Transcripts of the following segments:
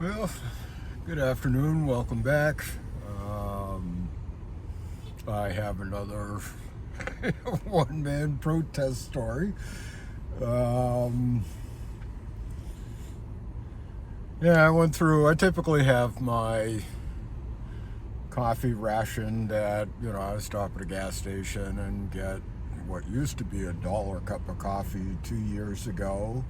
Well, good afternoon. Welcome back. I have another one-man protest story. Um, I typically have my coffee ration that, I stop at a gas station and get what used to be $1 cup of coffee 2 years ago.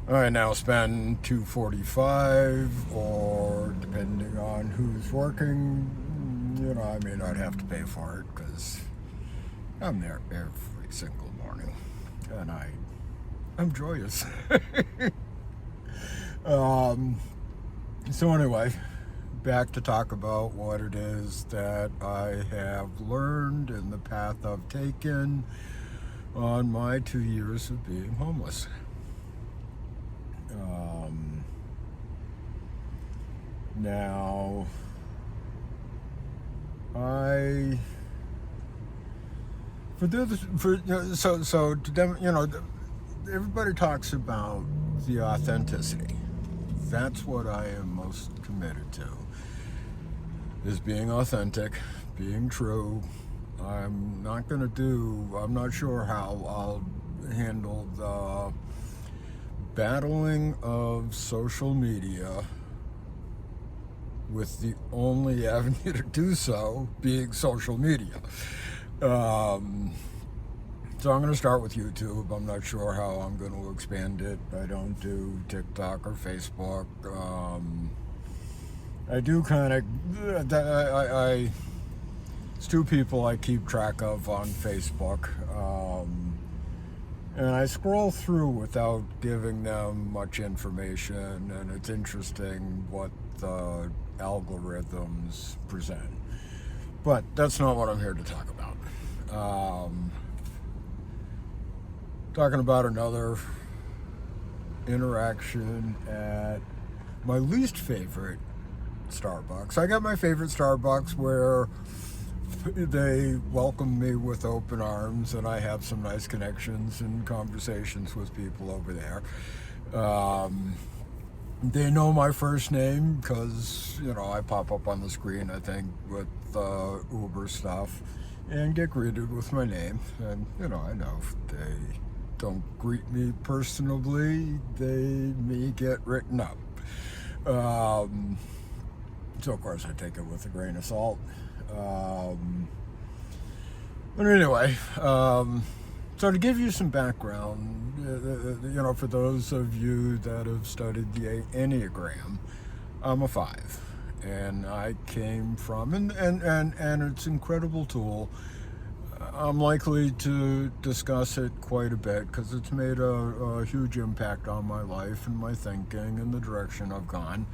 I now spend $2.45, or depending on who's working, I may not have to pay for it because I'm there every single morning, and I'm joyous. So anyway, back to talk about what it is that I have learned in the path I've taken on my 2 years of being homeless. Now, everybody talks about the authenticity. That's what I am most committed to, is being authentic, being true. I'm not sure how I'll handle the battling of social media with the only avenue to do so being social media. So I'm going to start with YouTube. I'm not sure how I'm going to expand it. I don't do TikTok or Facebook. I do kind of, it's two people I keep track of on Facebook. And I scroll through without giving them much information, and it's interesting what the algorithms present. But that's not what I'm here to talk about. Talking about another interaction at my least favorite Starbucks. I got my favorite Starbucks where they welcome me with open arms, and I have some nice connections and conversations with people over there. They know my first name because, I pop up on the screen, I think, with Uber stuff, and get greeted with my name. And, I know if they don't greet me personally, they may get written up. So, of course, I take it with a grain of salt. But anyway, so to give you some background, for those of you that have studied the Enneagram, I'm a 5, and I came from, and it's an incredible tool. I'm likely to discuss it quite a bit because it's made a huge impact on my life and my thinking and the direction I've gone.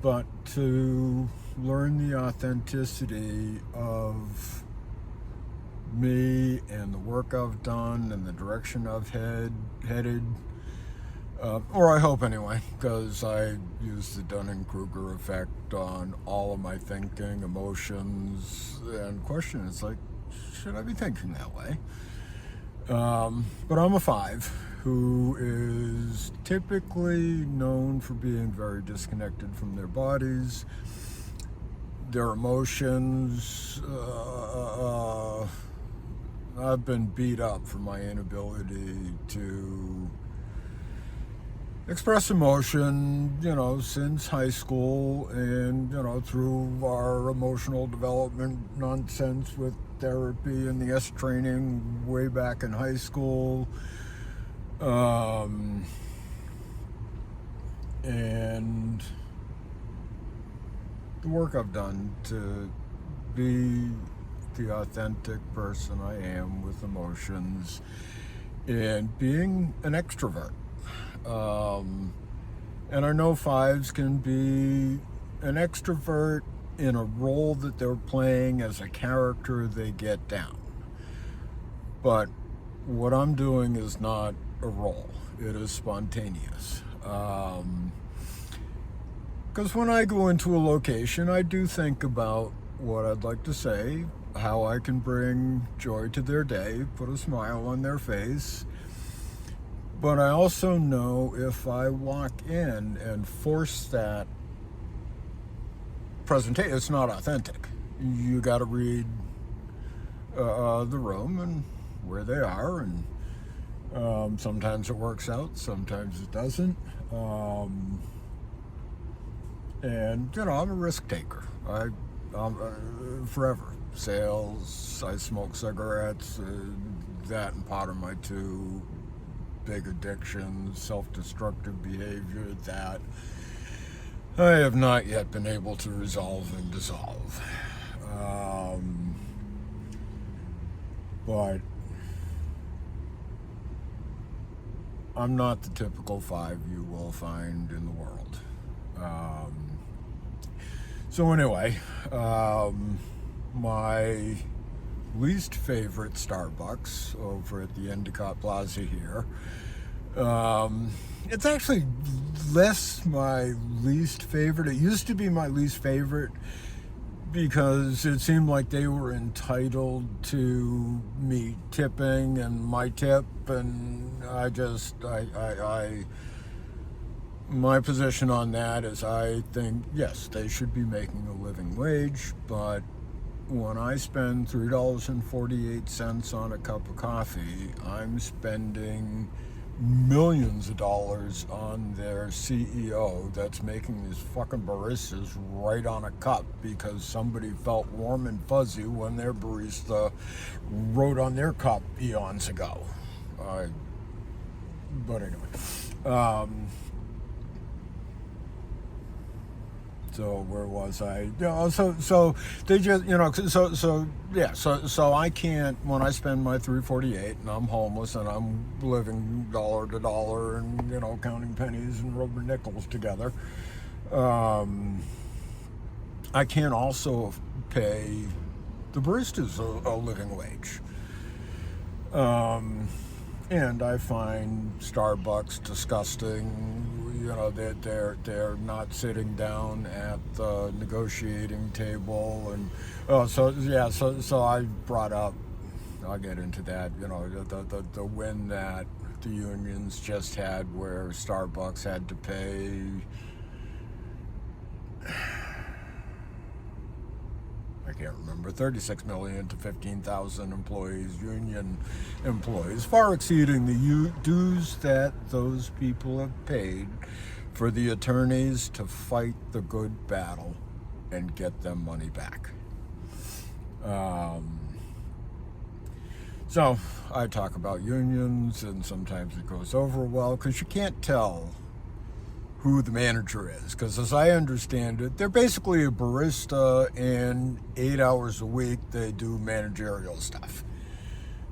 But to learn the authenticity of me and the work I've done and the direction I've headed, or I hope anyway, because I use the Dunning-Kruger effect on all of my thinking, emotions, and questions. It's like, should I be thinking that way? But I'm a 5 who is typically known for being very disconnected from their bodies, their emotions. I've been beat up for my inability to express emotion, since high school, and, through our emotional development nonsense with therapy and the S training way back in high school. And the work I've done to be the authentic person I am with emotions and being an extrovert. And I know 5s can be an extrovert in a role that they're playing as a character they get down. But what I'm doing is not a role. It is spontaneous. Because when I go into a location, I do think about what I'd like to say, how I can bring joy to their day, put a smile on their face, But I also know if I walk in and force that presentation, it's not authentic. You got to read the room and where they are, and sometimes it works out, sometimes it doesn't. And I'm a risk taker. I'm forever. Sales, I smoke cigarettes, that and pot are my two big addictions. Self-destructive behavior that I have not yet been able to resolve and dissolve. But I'm not the typical 5 you will find in the world. So anyway, my least favorite Starbucks over at the Endicott Plaza here, it's actually less my least favorite. It used to be my least favorite because it seemed like they were entitled to me tipping and my tip, and my position on that is I think, yes, they should be making a living wage, but when I spend $3.48 on a cup of coffee, I'm spending millions of dollars on their CEO that's making these fucking baristas right on a cup because somebody felt warm and fuzzy when their barista wrote on their cup eons ago. But anyway, so where was I? So they just, so I can't, when I spend my $3.48 and I'm homeless and I'm living dollar to dollar and counting pennies and rubber nickels together, I can't also pay the baristas a living wage. And I find Starbucks disgusting. They're not sitting down at the negotiating table, and so I brought up. I'll get into that. The win that the unions just had, where Starbucks had to pay. I can't remember, 36 million to 15,000 employees, union employees, far exceeding the dues that those people have paid for the attorneys to fight the good battle and get them money back. So I talk about unions, and sometimes it goes over well because you can't tell who the manager is, because as I understand it, they're basically a barista, and 8 hours a week they do managerial stuff.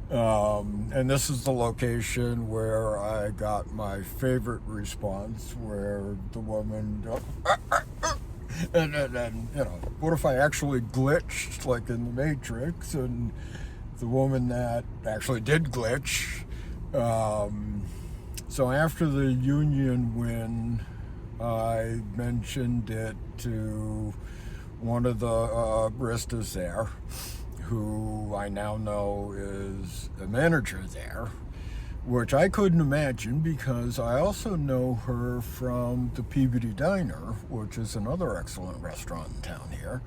And this is the location where I got my favorite response, where the woman, and what if I actually glitched like in the Matrix, and the woman that actually did glitch. So after the union win, I mentioned it to one of the baristas there, who I now know is a manager there, which I couldn't imagine because I also know her from the Peabody Diner, which is another excellent restaurant in town here.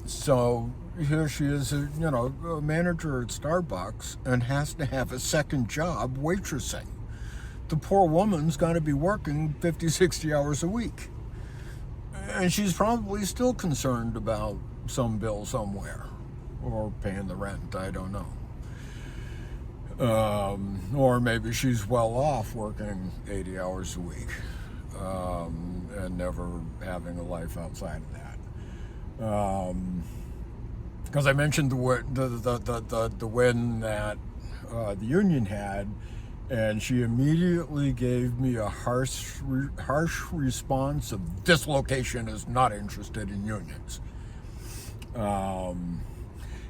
So here she is, a manager at Starbucks, and has to have a second job waitressing. The poor woman's got to be working 50, 60 hours a week. And she's probably still concerned about some bill somewhere, or paying the rent, I don't know. Or maybe she's well off working 80 hours a week, and never having a life outside of that. Because I mentioned the win that the union had, and she immediately gave me a harsh response of, this location is not interested in unions.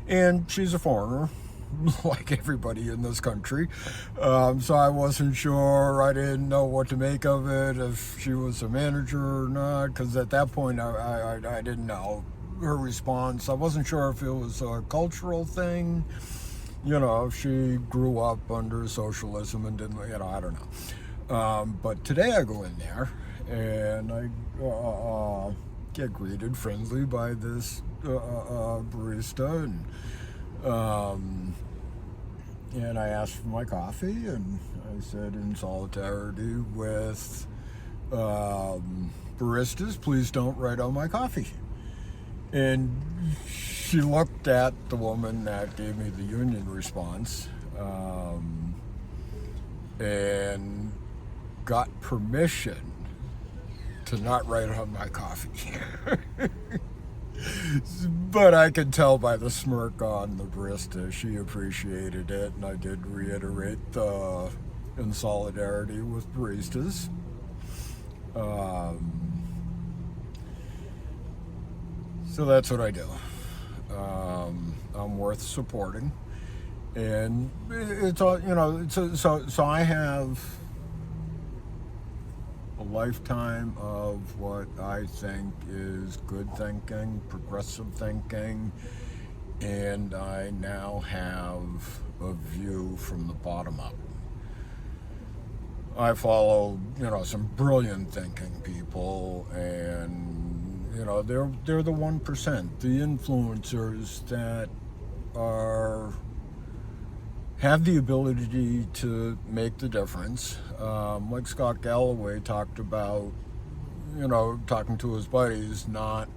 And she's a foreigner, like everybody in this country. So I wasn't sure, I didn't know what to make of it, if she was a manager or not, because at that point I didn't know her response. I wasn't sure if it was a cultural thing, she grew up under socialism and didn't, I don't know. But today I go in there and I get greeted friendly by this barista, and I asked for my coffee, and I said, in solidarity with baristas, please don't write on my coffee. And she looked at the woman that gave me the union response, and got permission to not write on my coffee. But I could tell by the smirk on the barista, she appreciated it, and I did reiterate in solidarity with baristas. So that's what I do. I'm worth supporting, and it's all, so I have a lifetime of what I think is good thinking, progressive thinking, and I now have a view from the bottom up. I follow, some brilliant thinking people, and they're the 1%, the influencers that have the ability to make the difference. Like Scott Galloway talked about, talking to his buddies, not,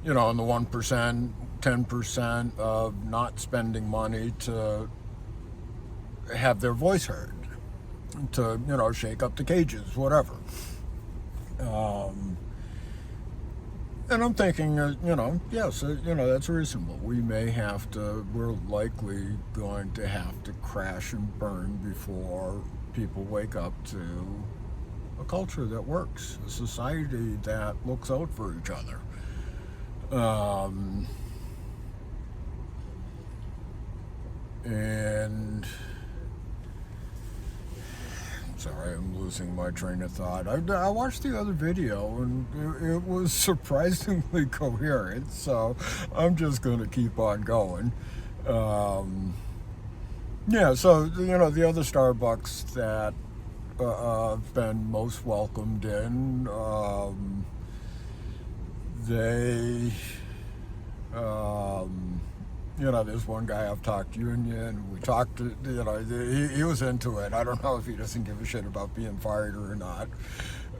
in the 1%, 10% of not spending money to have their voice heard, to, shake up the cages, whatever. And I'm thinking, yes, that's reasonable. We're likely going to have to crash and burn before people wake up to a culture that works, a society that looks out for each other. And sorry, I'm losing my train of thought. I watched the other video, and it was surprisingly coherent, so I'm just going to keep on going. Yeah, so, the other Starbucks that I've been most welcomed in, there's one guy I've talked union. We talked, he was into it. I don't know if he doesn't give a shit about being fired or not.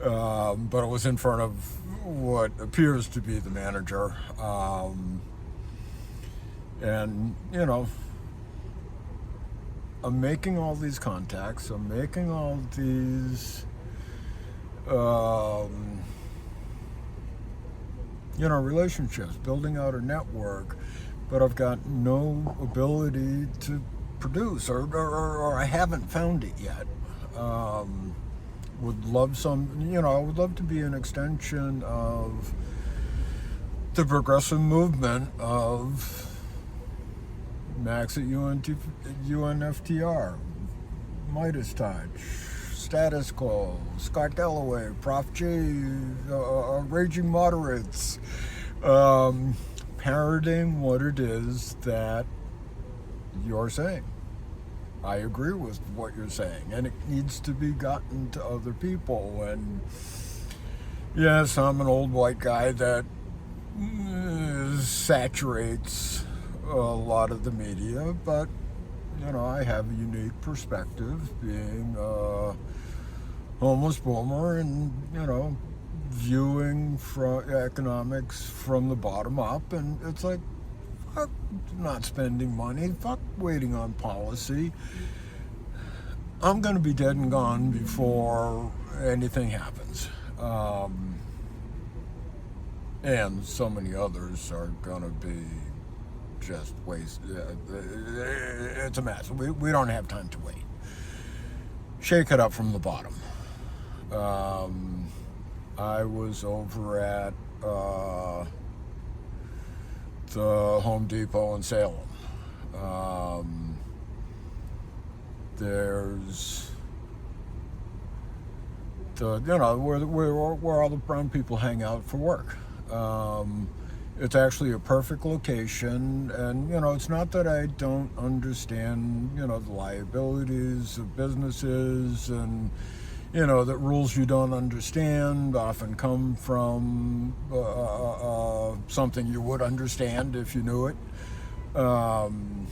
But it was in front of what appears to be the manager. And, I'm making all these contacts. I'm making all these, relationships, building out a network. But I've got no ability to produce, or I haven't found it yet. Would love I would love to be an extension of the progressive movement of Max at UNFTR, Midas Touch, Status Quo, Scott Galloway, Prof G, Raging Moderates, parroting what it is that you're saying. I agree with what you're saying, and it needs to be gotten to other people. And yes, I'm an old white guy that saturates a lot of the media, but I have a unique perspective, being a homeless boomer, and viewing economics from the bottom up. And it's like, fuck not spending money, fuck waiting on policy. I'm going to be dead and gone before anything happens. And so many others are going to be just waste. It's a mess. We don't have time to wait. Shake it up from the bottom. I was over at the Home Depot in Salem. There's where all the brown people hang out for work. It's actually a perfect location, and it's not that I don't understand the liabilities of businesses, and that rules you don't understand often come from something you would understand if you knew it. And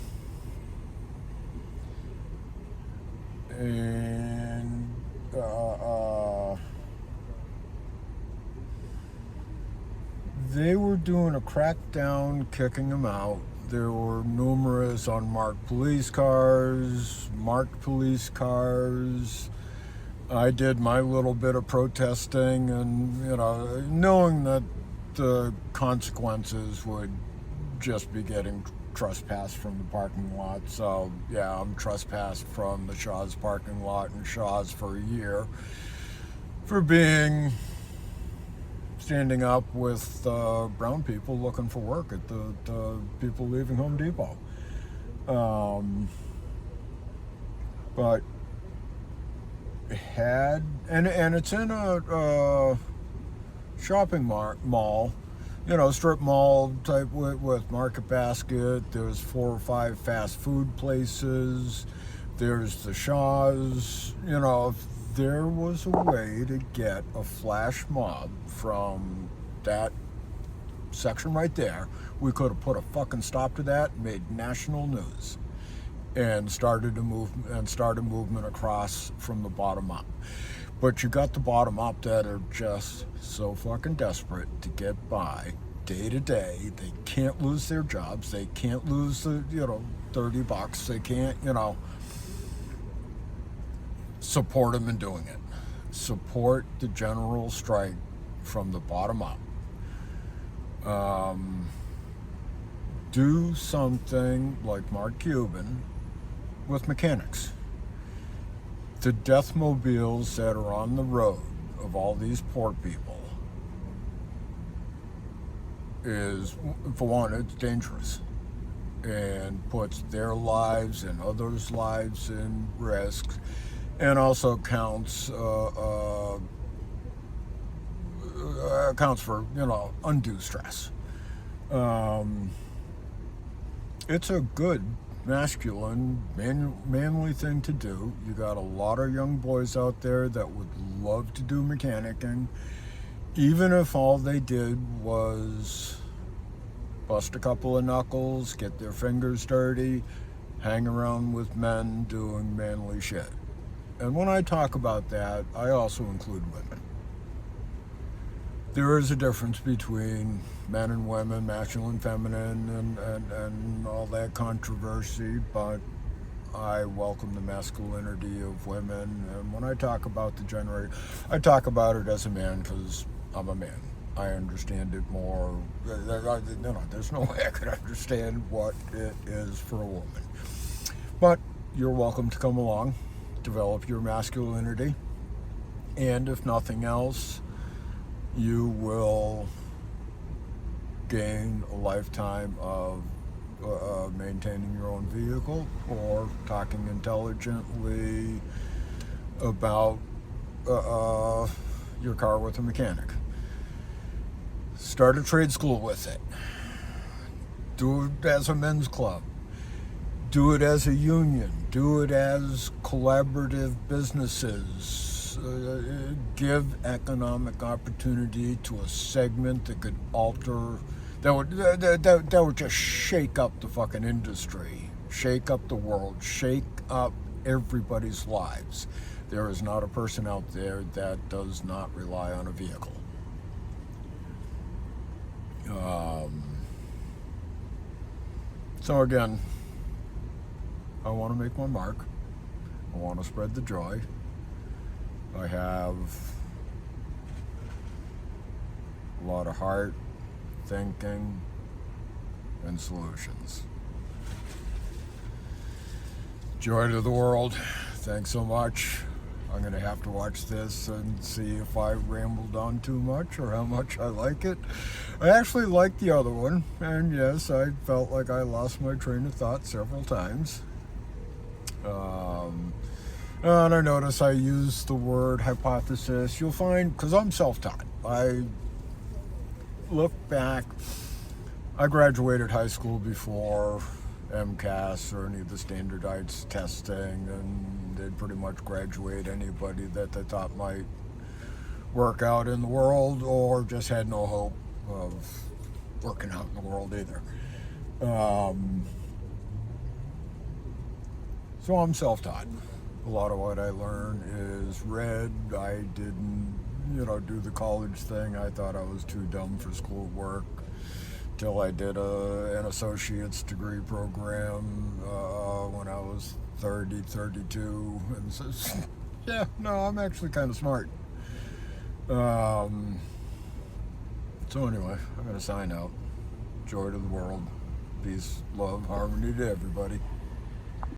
they were doing a crackdown, kicking them out. There were numerous unmarked police cars, marked police cars. I did my little bit of protesting, and knowing that the consequences would just be getting trespassed from the parking lot. So yeah, I'm trespassed from the Shaw's parking lot in Shaw's for a year for standing up with brown people looking for work at the people leaving Home Depot. But it's in a shopping mall, strip mall type with Market Basket. There's 4 or 5 fast food places. There's the Shaw's. If there was a way to get a flash mob from that section right there, we could have put a fucking stop to that, made national news, and started a movement across from the bottom up. But you got the bottom up that are just so fucking desperate to get by day to day. They can't lose their jobs. They can't lose the $30. They can't support them in doing it. Support the general strike from the bottom up. Do something like Mark Cuban with mechanics. The death mobiles that are on the road of all these poor people is, for one, it's dangerous and puts their lives and others' lives in risk, and also counts for undue stress. It's a good masculine, manly thing to do. You got a lot of young boys out there that would love to do mechanicking, even if all they did was bust a couple of knuckles, get their fingers dirty, hang around with men doing manly shit. And when I talk about that, I also include women. There is a difference between men and women, masculine, feminine, and all that controversy, but I welcome the masculinity of women. And when I talk about the gender, I talk about it as a man because I'm a man. I understand it more. There's no way I could understand what it is for a woman. But you're welcome to come along, develop your masculinity, and if nothing else, you will gain a lifetime of maintaining your own vehicle or talking intelligently about your car with a mechanic. Start a trade school with it. Do it as a men's club. Do it as a union. Do it as collaborative businesses. Give economic opportunity to a segment that could alter, that would just shake up the fucking industry, shake up the world, shake up everybody's lives. There is not a person out there that does not rely on a vehicle. So again, I want to make my mark. I want to spread the joy. I have a lot of heart, thinking, and solutions. Joy to the world. Thanks so much. I'm going to have to watch this and see if I rambled on too much or how much I like it. I actually liked the other one, and yes, I felt like I lost my train of thought several times. And I notice I use the word hypothesis. You'll find, because I'm self-taught, I look back I graduated high school before MCAS or any of the standardized testing, and they'd pretty much graduate anybody that they thought might work out in the world or just had no hope of working out in the world either. So I'm self-taught. A lot of what I learn is read. I didn't, do the college thing. I thought I was too dumb for schoolwork till I did an associate's degree program when I was 30, 32, and says, yeah, no, I'm actually kind of smart. So anyway, I'm going to sign out. Joy to the world. Peace, love, harmony to everybody.